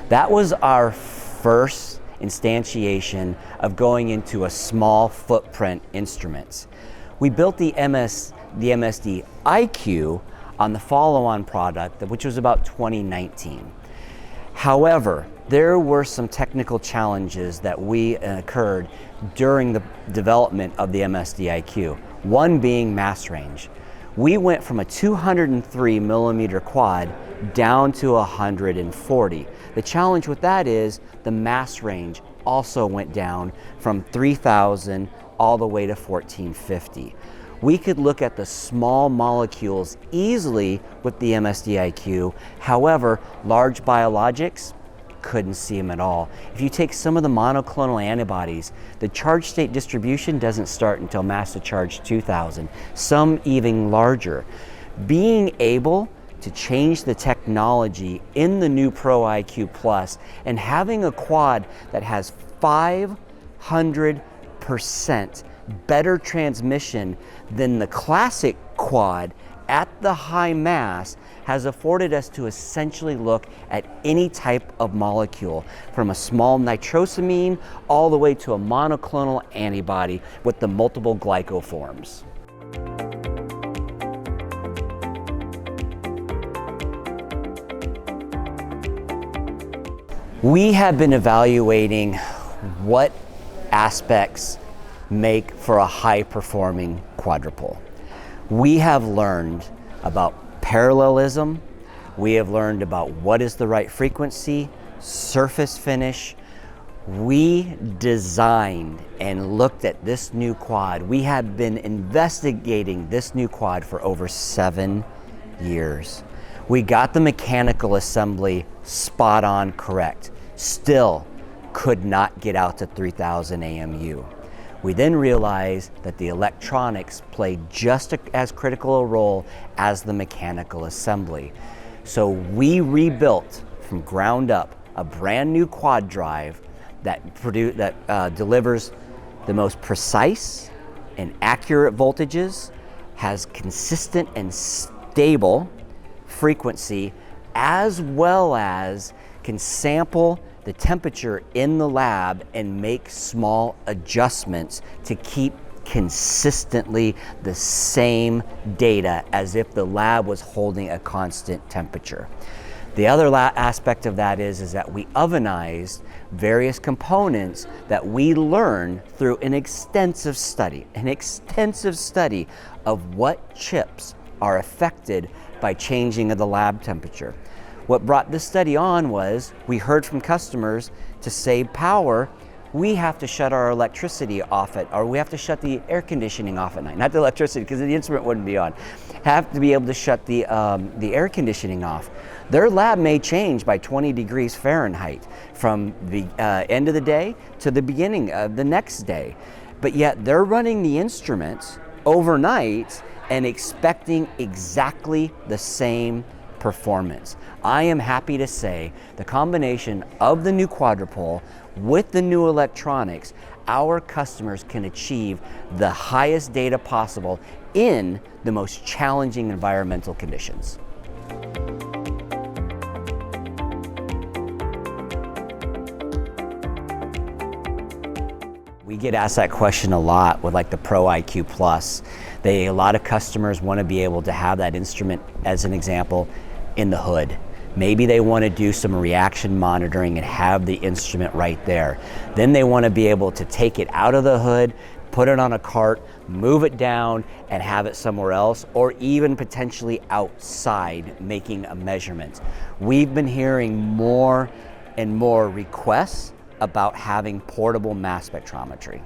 That was our first instantiation of going into a small footprint instruments. We built the MSD IQ on the follow-on product, which was about 2019. However, there were some technical challenges that we occurred during the development of the MSD IQ, one being mass range. We went from a 203 millimeter quad down to 140. The challenge with that is the mass range also went down from 3,000 all the way to 1450. We could look at the small molecules easily with the MSD IQ. However, large biologics, couldn't see them at all. If you take some of the monoclonal antibodies, the charge state distribution doesn't start until mass to charge 2,000, some even larger. Being able to change the technology in the new Pro IQ Plus and having a quad that has 500% better transmission than the classic quad at the high mass has afforded us to essentially look at any type of molecule, from a small nitrosamine all the way to a monoclonal antibody with the multiple glycoforms. We have been evaluating what aspects make for a high-performing quadrupole. We have learned about parallelism, we have learned about what is the right frequency, surface finish. We designed and looked at this new quad. We have been investigating this new quad for over 7 years. We got the mechanical assembly spot on correct. Still could not get out to 3,000 AMU. We then realized that the electronics played just as critical a role as the mechanical assembly. So we rebuilt from ground up a brand new quad drive that delivers the most precise and accurate voltages, has consistent and stable frequency, as well as can sample the temperature in the lab and make small adjustments to keep consistently the same data as if the lab was holding a constant temperature. The other aspect of that is that we ovenized various components that we learned through an extensive study of what chips are affected by changing of the lab temperature. What brought this study on was we heard from customers to save power, we have to shut our electricity off or we have to shut the air conditioning off at night. Not the electricity, because the instrument wouldn't be on. Have to be able to shut the air conditioning off. Their lab may change by 20 degrees Fahrenheit from the end of the day to the beginning of the next day. But yet they're running the instruments overnight and expecting exactly the same performance. I am happy to say the combination of the new Quadrupole with the new electronics, our customers can achieve the highest data possible in the most challenging environmental conditions. We get asked that question a lot with like the Pro IQ Plus. A lot of customers want to be able to have that instrument, as an example, in the hood. Maybe they want to do some reaction monitoring and have the instrument right there. Then they want to be able to take it out of the hood, put it on a cart, move it down and have it somewhere else, or even potentially outside making a measurement. We've been hearing more and more requests about having portable mass spectrometry.